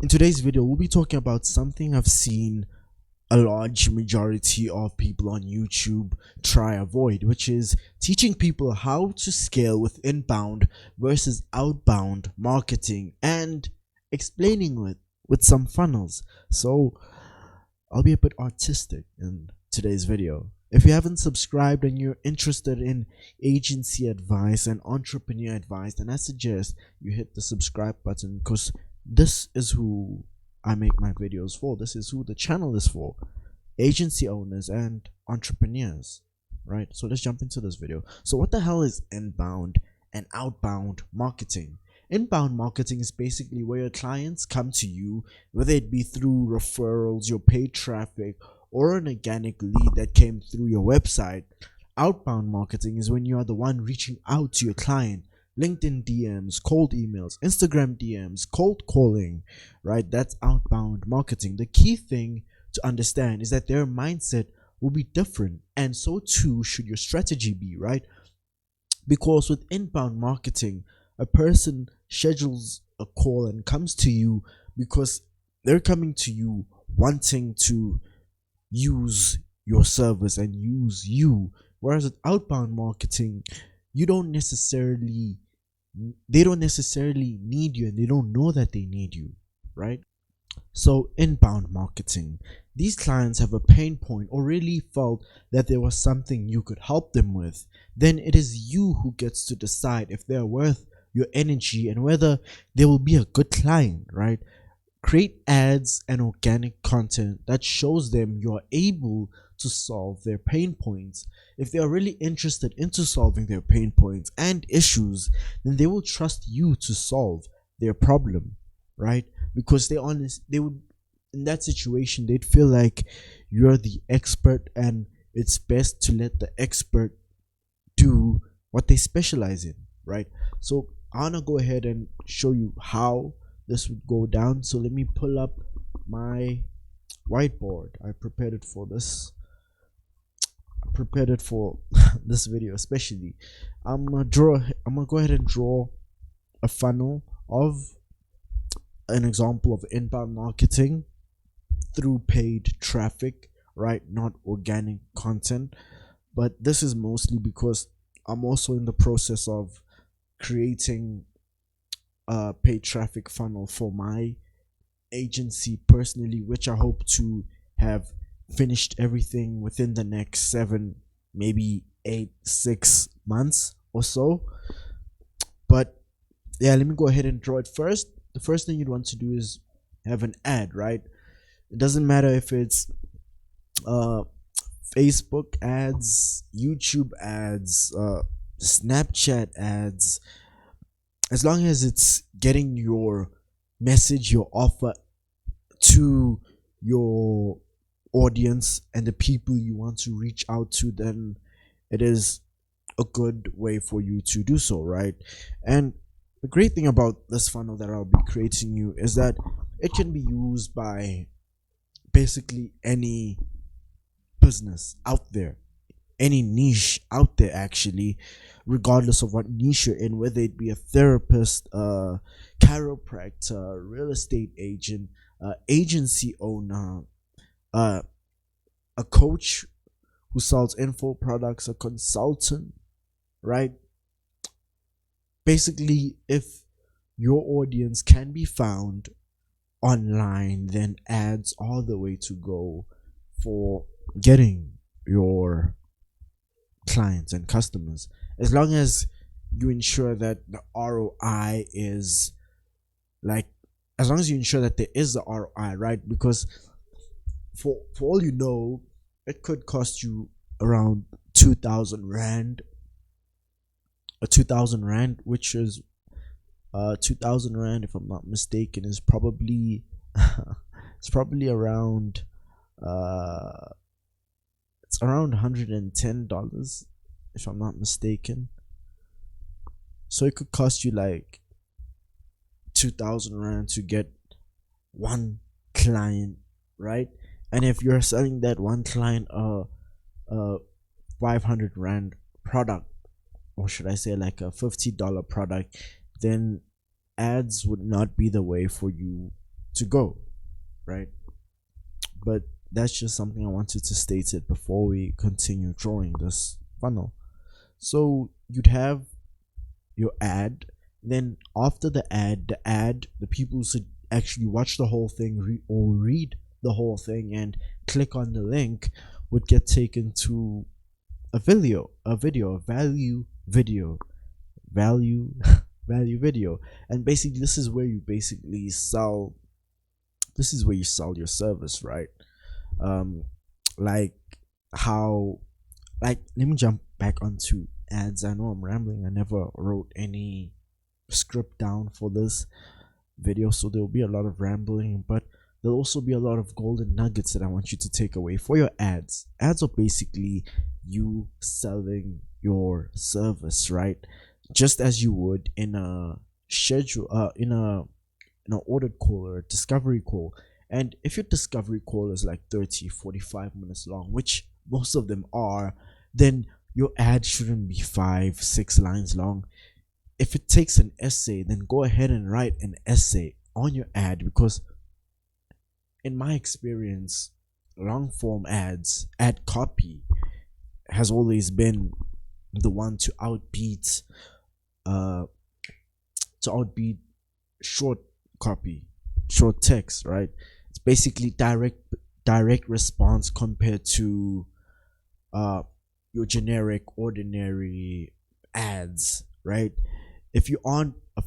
In today's video, we'll be talking about something I've seen a large majority of people on YouTube try avoid, which is teaching people how to scale with inbound versus outbound marketing and explaining with some funnels. So I'll be a bit artistic in today's video. If you haven't subscribed and you're interested in agency advice and entrepreneur advice, then I suggest you hit the subscribe button, because this is who I make my videos for. This is who the channel is for: agency owners and entrepreneurs, right? So let's jump into this video. So what the hell is inbound and outbound marketing? Inbound marketing is basically where your clients come to you, whether it be through referrals, your paid traffic, or an organic lead that came through your website. Outbound marketing is when you are the one reaching out to your client. LinkedIn DMs, cold emails, Instagram DMs, cold calling, right? That's outbound marketing. The key thing to understand is that their mindset will be different, and so too should your strategy be, right? Because with inbound marketing, a person schedules a call and comes to you because they're coming to you wanting to use your service and use you. Whereas with outbound marketing, they don't necessarily need you, and they don't know that they need you, right? So inbound marketing, these clients have a pain point or really felt that there was something you could help them with. Then it is you who gets to decide if they're worth your energy and whether they will be a good client, right? Create ads and organic content that shows them you are able to solve their pain points. If they are really interested into solving their pain points and issues, then they will trust you to solve their problem, right? Because they would, in that situation, they'd feel like you're the expert, and it's best to let the expert do what they specialize in, right? So I want to go ahead and show you how this would go down. So let me pull up my whiteboard. I prepared it for this. This video especially. I'm gonna go ahead and draw a funnel of an example of inbound marketing through paid traffic, right? Not organic content. But this is mostly because I'm also in the process of creating a paid traffic funnel for my agency personally, which I hope to have finished everything within the next 7, maybe 8, 6 months or so. But yeah, let me go ahead and draw it first. The first thing you'd want to do is have an ad, right? It doesn't matter if it's Facebook ads, YouTube ads, Snapchat ads, as long as it's getting your message, your offer to your audience and the people you want to reach out to, then it is a good way for you to do so, right? And the great thing about this funnel that I'll be creating you is that it can be used by basically any business out there, any niche out there actually, regardless of what niche you're in, whether it be a therapist, chiropractor, real estate agent, agency owner, a coach who sells info products, a consultant, right? Basically, if your audience can be found online, then ads are the way to go for getting your clients and customers, as long as you ensure that the ROI is as long as you ensure that there is the ROI, right? Because for all you know, it could cost you around 2,000 rand, which is 2,000 rand, if I'm not mistaken, is probably it's probably around it's around $110, if I'm not mistaken. So it could cost you like 2,000 rand to get one client, right? And if you're selling that one client a 500 rand product, or should I say like a $50 product, then ads would not be the way for you to go, right? But that's just something I wanted to state it before we continue drawing this funnel. So you'd have your ad, then after the ad, the people who should actually watch the whole thing or read the whole thing and click on the link would get taken to a value video, value video. And basically this is where you sell your service, right? Like how, like, let me jump back onto ads. I know I'm rambling. I never wrote any script down for this video, so there'll be a lot of rambling, but there'll also be a lot of golden nuggets that I want you to take away for your ads. Ads are basically you selling your service, right? Just as you would in a schedule, in an audit call or a discovery call. And if your discovery call is like 30-45 minutes long, which most of them are, then your ad shouldn't be 5-6 lines long. If it takes an essay, then go ahead and write an essay on your ad, because in my experience, long form ads, ad copy has always been the one to outbeat short copy, short text, right? It's basically direct response compared to your generic ordinary ads, right? If you aren't a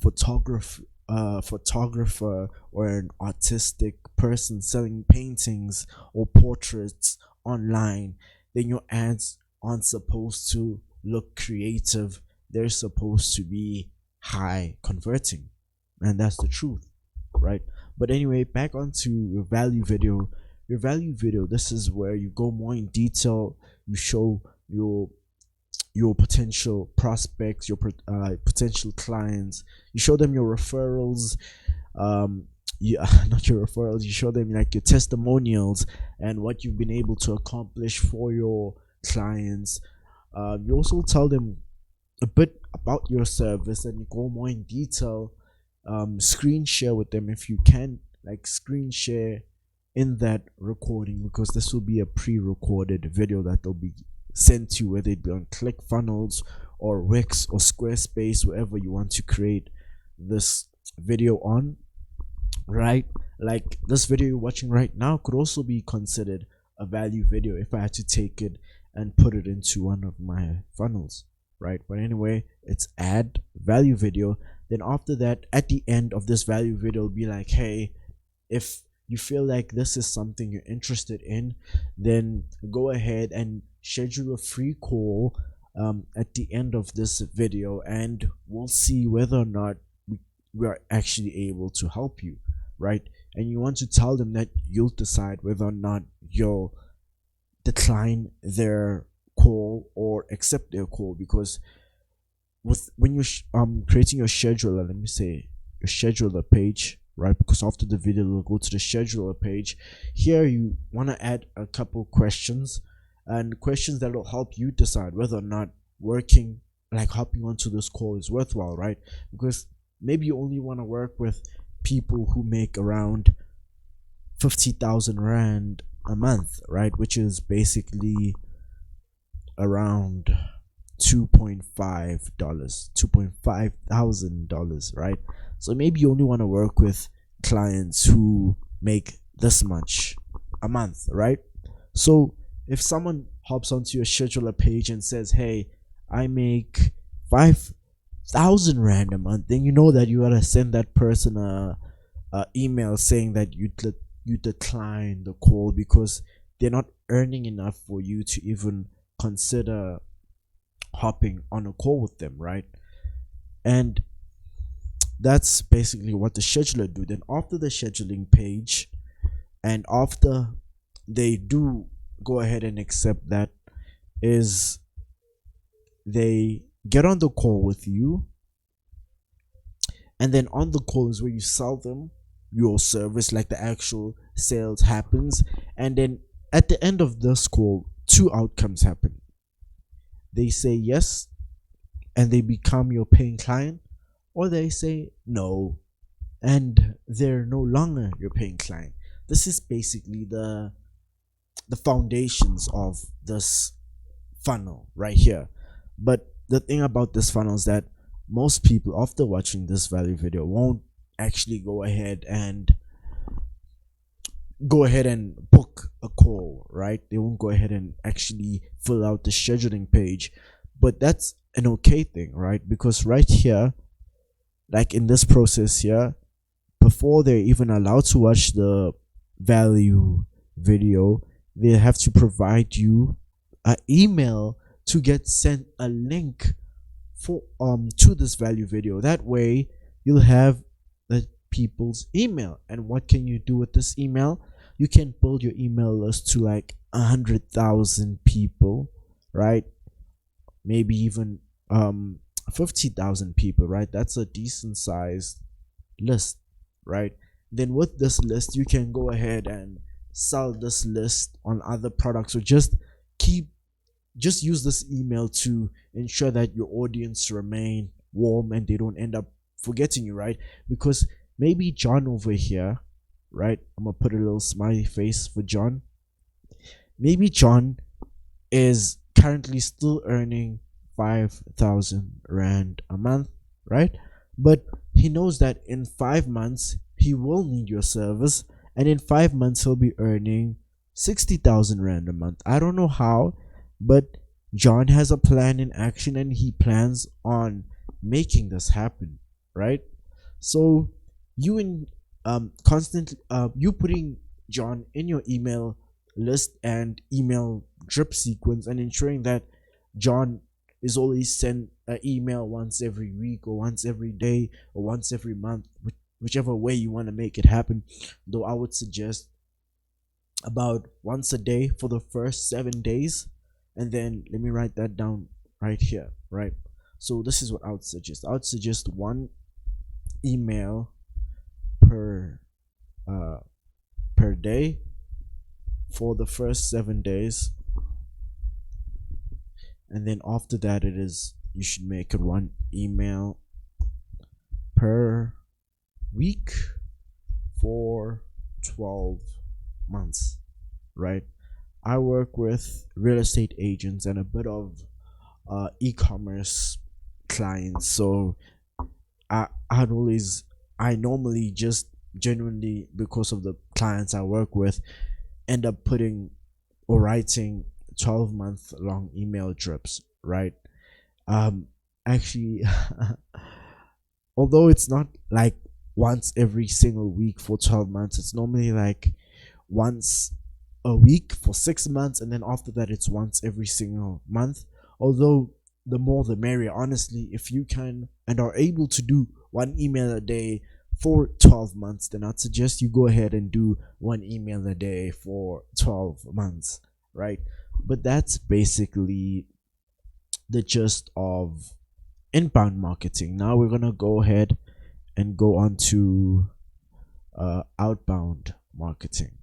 photographer or an artistic person selling paintings or portraits online, then your ads aren't supposed to look creative. They're supposed to be high converting, and that's the truth, right? But anyway, back onto your value video. This is where you go more in detail. You show your potential prospects, your potential clients. You show them your referrals, not your referrals. You show them like your testimonials and what you've been able to accomplish for your clients. You also tell them a bit about your service, and you go more in detail. Screen share with them if you can, like screen share in that recording, because this will be a pre-recorded video that will be sent to you, whether it be on ClickFunnels or Wix or Squarespace, wherever you want to create this video on, right? Like this video you're watching right now could also be considered a value video if I had to take it and put it into one of my funnels, right? But anyway, it's add value video. Then after that, at the end of this value video, it'll be like, hey, if you feel like this is something you're interested in, then go ahead and schedule a free call at the end of this video, and we'll see whether or not we are actually able to help you, right? And you want to tell them that you'll decide whether or not you'll decline their call or accept their call, because when you're creating your scheduler, let me say your scheduler page, right? Because after the video we'll go to the scheduler page. Here you want to add a couple questions, and questions that will help you decide whether or not hopping onto this call is worthwhile, right? Because maybe you only want to work with people who make around 50,000 rand a month, right? Which is basically around $2.5 thousand, right? So maybe you only want to work with clients who make this much a month, right? So if someone hops onto your scheduler page and says, hey, I make 5,000 rand a month, then you know that you gotta send that person a email saying that you decline the call, because they're not earning enough for you to even consider hopping on a call with them, right? And that's basically what the scheduler do. Then after the scheduling page, and after they do go ahead and accept that, is they get on the call with you, and then on the call is where you sell them your service, like the actual sales happens. And then at the end of this call, two outcomes happen. They say yes and they become your paying client, or they say no and they're no longer your paying client. This is basically the foundations of this funnel right here. But the thing about this funnel is that most people, after watching this value video, won't actually go ahead and book a call, right? They won't go ahead and actually fill out the scheduling page. But that's an okay thing, right? Because right here, like in this process here, before they're even allowed to watch the value video, they have to provide you an email to get sent a link for to this value video. That way you'll have the people's email. And what can you do with this email? You can build your email list to like 100,000 people, right? Maybe even 50,000 people, right? That's a decent sized list, right? Then with this list, you can go ahead and sell this list on other products, or just use this email to ensure that your audience remain warm and they don't end up forgetting you, right? Because maybe John over here, right? I'm gonna put a little smiley face for John. Maybe John is currently still earning 5,000 rand a month, right? But he knows that in 5 months he will need your service, and in 5 months he'll be earning 60,000 rand a month. I don't know how, but John has a plan in action and he plans on making this happen, right? So you you putting John in your email list and email drip sequence, and ensuring that John is always sent an email once every week, or once every day, or once every month, whichever way you want to make it happen. Though I would suggest about once a day for the first 7 days, and then let me write that down right here, right? So this is what I would suggest. I would suggest one email per day for the first 7 days, and then after that you should make it one email per week for 12 months, right? I work with real estate agents and a bit of e-commerce clients, so I normally just genuinely, because of the clients I work with, end up putting or writing 12-month long email drips, right? Actually although it's not like once every single week for 12 months, it's normally like once a week for 6 months, and then after that it's once every single month. Although the more the merrier, honestly. If you can and are able to do one email a day for 12 months, then I'd suggest you go ahead and do one email a day for 12 months, right? But that's basically the gist of inbound marketing. Now we're gonna go ahead and go on to outbound marketing.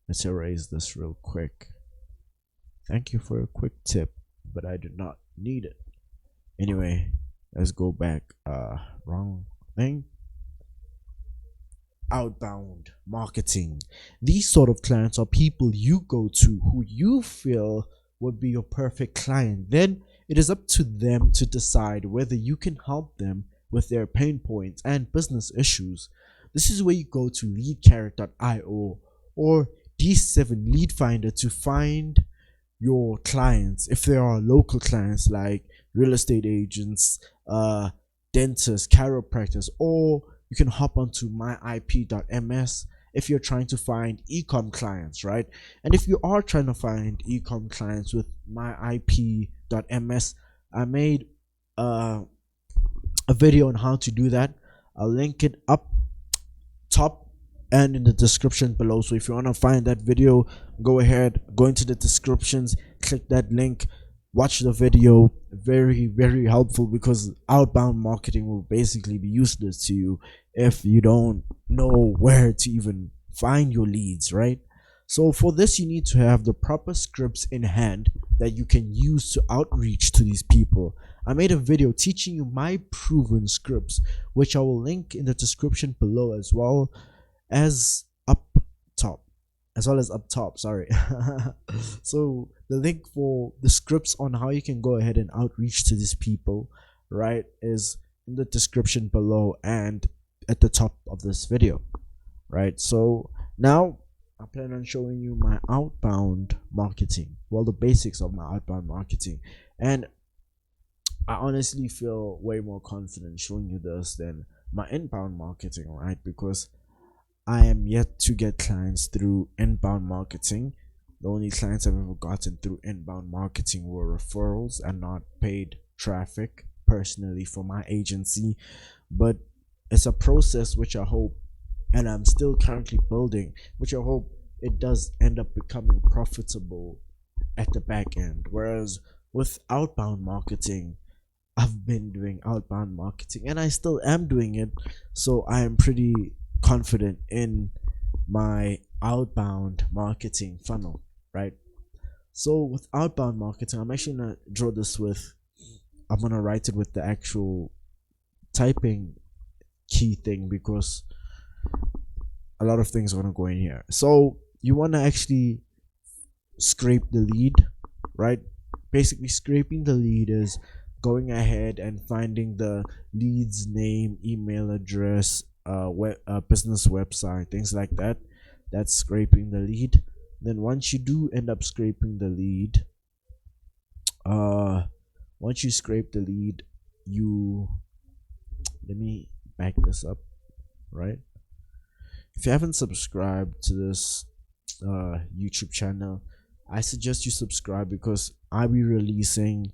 Let's erase this real quick. Thank you for a quick tip, but I did not need it. Anyway, let's go back. Wrong thing. Outbound marketing. These sort of clients are people you go to who you feel would be your perfect client. Then it is up to them to decide whether you can help them with their pain points and business issues. This is where you go to leadcarrot.io or D7 Lead Finder to find your clients. If there are local clients like real estate agents, dentists, chiropractors, or you can hop onto myip.ms if you're trying to find e-com clients, right? And if you are trying to find e-com clients with myip.ms, I made a video on how to do that. I'll link it up top and in the description below. So if you want to find that video, go ahead, go into the descriptions, click that link, watch the video. Very, very helpful, because outbound marketing will basically be useless to you if you don't know where to even find your leads, right? So for this, you need to have the proper scripts in hand that you can use to outreach to these people. I made a video teaching you my proven scripts, which I will link in the description below as well as up top. Sorry. So the link for the scripts on how you can go ahead and outreach to these people, right, is in the description below and at the top of this video, right? So now I plan on showing you my outbound marketing, well, the basics of my outbound marketing. And I honestly feel way more confident showing you this than my inbound marketing, right? Because I am yet to get clients through inbound marketing. The only clients I've ever gotten through inbound marketing were referrals and not paid traffic personally for my agency. But it's a process which I hope, and I'm still currently building, which I hope it does end up becoming profitable at the back end. Whereas with outbound marketing, I've been doing outbound marketing and I still am doing it, so I am pretty confident in my outbound marketing funnel, right? So with outbound marketing, I'm actually gonna draw this with, I'm gonna write it with the actual typing key thing, because a lot of things are gonna go in here. So you want to actually scrape the lead, right? Basically, scraping the lead is going ahead and finding the lead's name, email address, business website, things like that. That's scraping the lead. Then once you do end up scraping the lead, once you scrape the lead, let me back this up, right? If you haven't subscribed to this YouTube channel, I suggest you subscribe, because I'll be releasing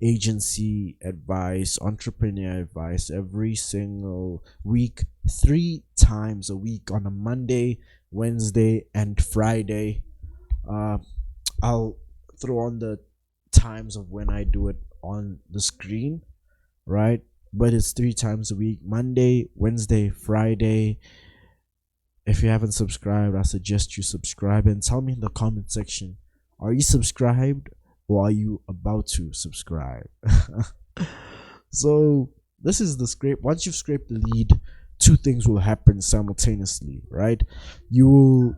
agency advice, entrepreneur advice every single week, 3 times a week, on a Monday, Wednesday, and Friday. I'll throw on the times of when I do it on the screen, right? But it's 3 times a week: Monday, Wednesday, Friday. If you haven't subscribed, I suggest you subscribe, and tell me in the comment section, are you subscribed or are you about to subscribe? So this is the scrape. Once you've scraped the lead, 2 things will happen simultaneously, right? You will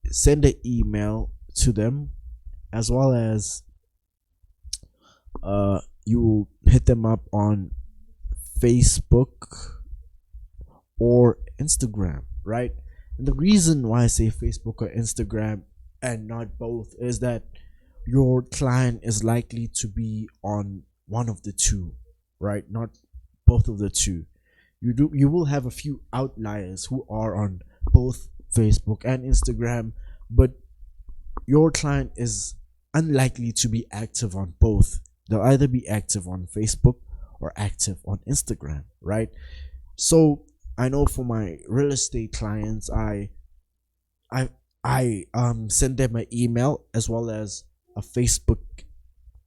send an email to them, as well as you will hit them up on Facebook or Instagram, right? And the reason why I say Facebook or Instagram and not both is that your client is likely to be on one of the 2, right? Not both of the 2. You will have a few outliers who are on both Facebook and Instagram, but your client is unlikely to be active on both. They'll either be active on Facebook or active on Instagram, right? So I know for my real estate clients, I send them an email as well as a Facebook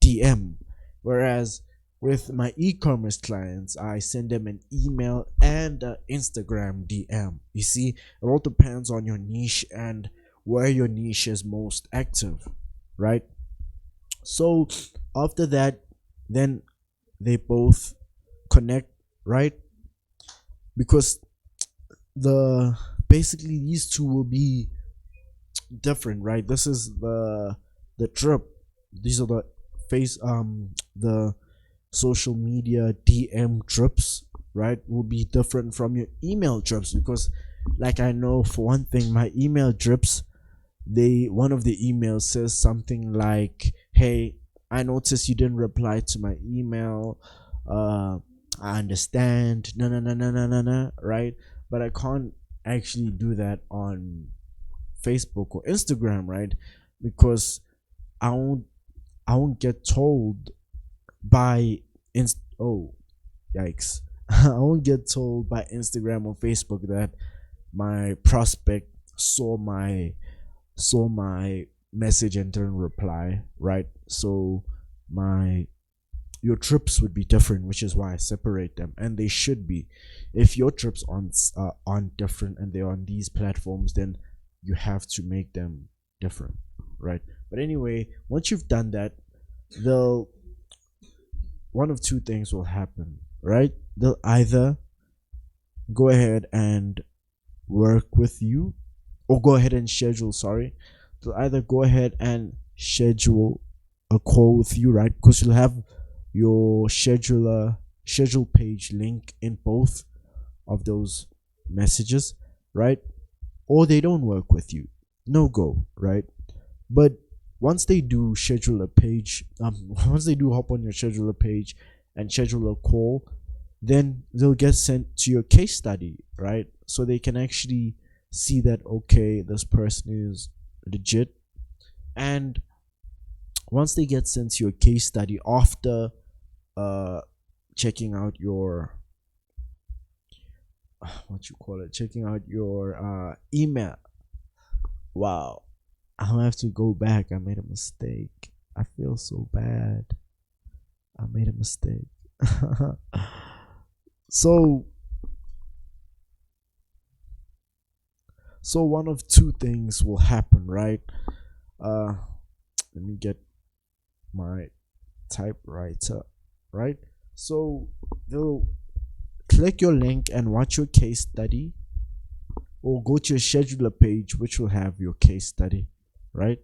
DM, whereas with my e-commerce clients, I send them an email and an Instagram DM. You see, it all depends on your niche and where your niche is most active, right? So after that, then they both connect, right? Because basically these 2 will be different, right? This is the drip. These are the social media DM drips, right? Will be different from your email drips, because like, I know for one thing, my email drips, one of the emails says something like, hey, I noticed you didn't reply to my email, I understand, no, right? But I can't actually do that on Facebook or Instagram, right? Because I won't get told by oh yikes I won't get told by Instagram or Facebook that my prospect saw my message and didn't reply, right? So your trips would be different, which is why I separate them, and they should be. If your trips aren't different and they're on these platforms, then you have to make them different, right? But anyway, once you've done that, they'll one of two things will happen, right? They'll either go ahead and work with you, or go ahead and schedule, sorry, they'll either go ahead and schedule a call with you, right? Because you'll have your schedule page link in both of those messages, right? Or they don't work with you, no go, right? But once they do schedule a page, once they do hop on your scheduler page and schedule a call, then they'll get sent to your case study, right? So they can actually see that, okay, this person is legit. And once they get sent to your case study after checking out your checking out your email. Wow, I'll have to go back. I made a mistake. I feel so bad. I made a mistake. So one of two things will happen, right? Let me get my typewriter, right? So they'll click your link and watch your case study, or go to your scheduler page, which will have your case study, right?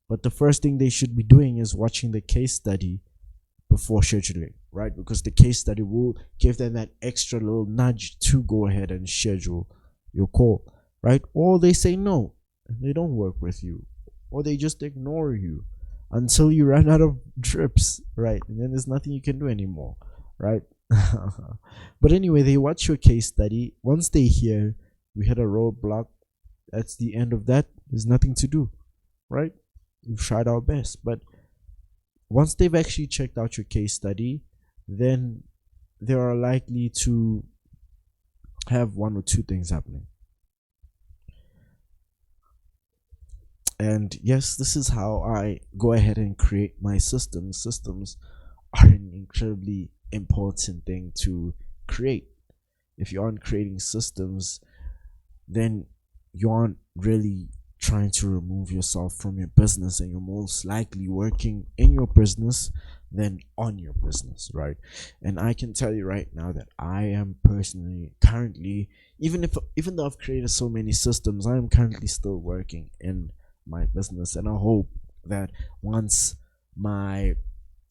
But the first thing they should be doing is watching the case study before scheduling, right? Because the case study will give them that extra little nudge to go ahead and schedule your call, right? Or they say no, they don't work with you, or they just ignore you until you run out of trips, right? And then there's nothing you can do anymore, right? But anyway, they watch your case study. Once they hear we had a roadblock, that's the end of that. There's nothing to do, right? We've tried our best. But once they've actually checked out your case study, then they are likely to have one or two things happening. And yes, this is how I go ahead and create my systems. Systems are an incredibly important thing to create. If you aren't creating systems, then you aren't really trying to remove yourself from your business, and you're most likely working in your business than on your business, right? And I can tell you right now that I am personally currently, even though I've created so many systems, I am currently still working in my business. And I hope that once my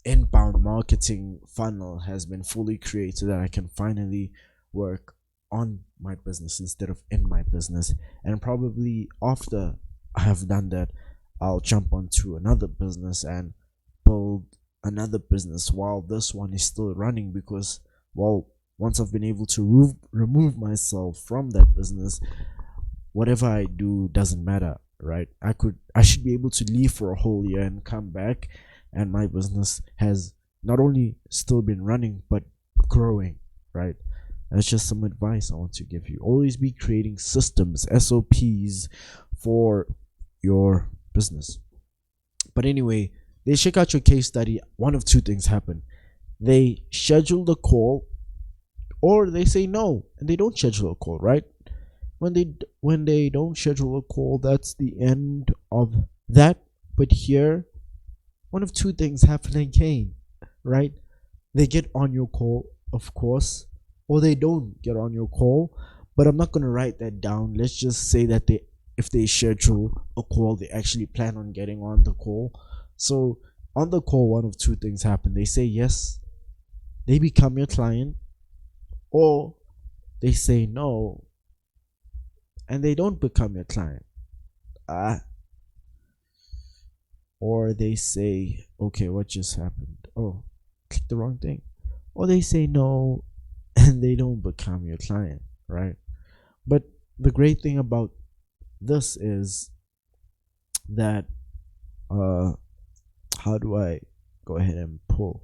inbound marketing funnel has been fully created, that I can finally work on my business instead of in my business. And probably after I have done that, I'll jump onto another business and build another business while this one is still running, because, well, once I've been able to remove myself from that business, whatever I do doesn't matter, right? I should be able to leave for a whole year and come back, and my business has not only still been running but growing, right? That's just some advice I want to give you. Always be creating systems, SOPs for your business. But anyway, they check out your case study. One of two things happen. They schedule the call, or they say no and they don't schedule a call, right? When they don't schedule a call, that's the end of that. But here, one of two things happen again, right? They get on your call, of course, or they don't get on your call. But I'm not going to write that down. Let's just say that if they schedule a call, they actually plan on getting on the call. So on the call, one of two things happen. They say yes, they become your client, or they say no and they don't become your client. Or they say, okay, what just happened? Oh, clicked the wrong thing. Or they say no and they don't become your client, right? But the great thing about this is that how do I go ahead and pull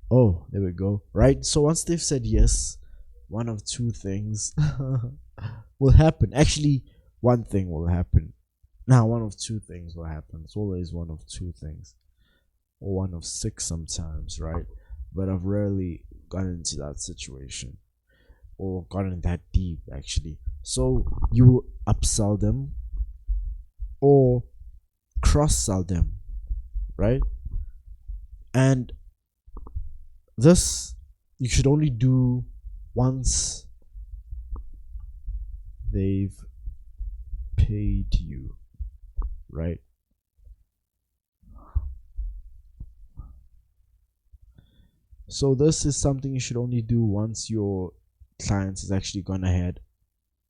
oh, there we go, right? So once they've said yes, one of two things will happen. Actually, one thing will happen. Now, one of two things will happen. It's always one of two things, or one of six sometimes, right? But I've rarely gotten into that situation or gotten that deep actually. So you upsell them or cross sell them, right? And this you should only do once they've paid you, right? So this is something you should only do once your client has actually gone ahead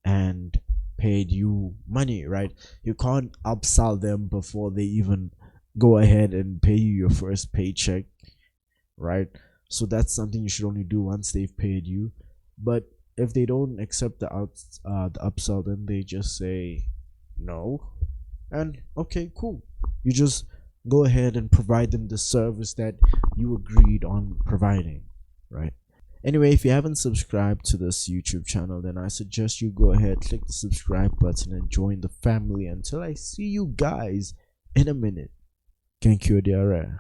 and paid you money, right? You can't upsell them before they even go ahead and pay you your first paycheck, right? So that's something you should only do once they've paid you. But if they don't accept the upsell, then they just say no, and okay, cool. You just go ahead and provide them the service that you agreed on providing, right? Anyway, if you haven't subscribed to this YouTube channel, then I suggest you go ahead, click the subscribe button and join the family. Until I see you guys in a minute. 𝐥𝐢𝐤𝐤𝐿.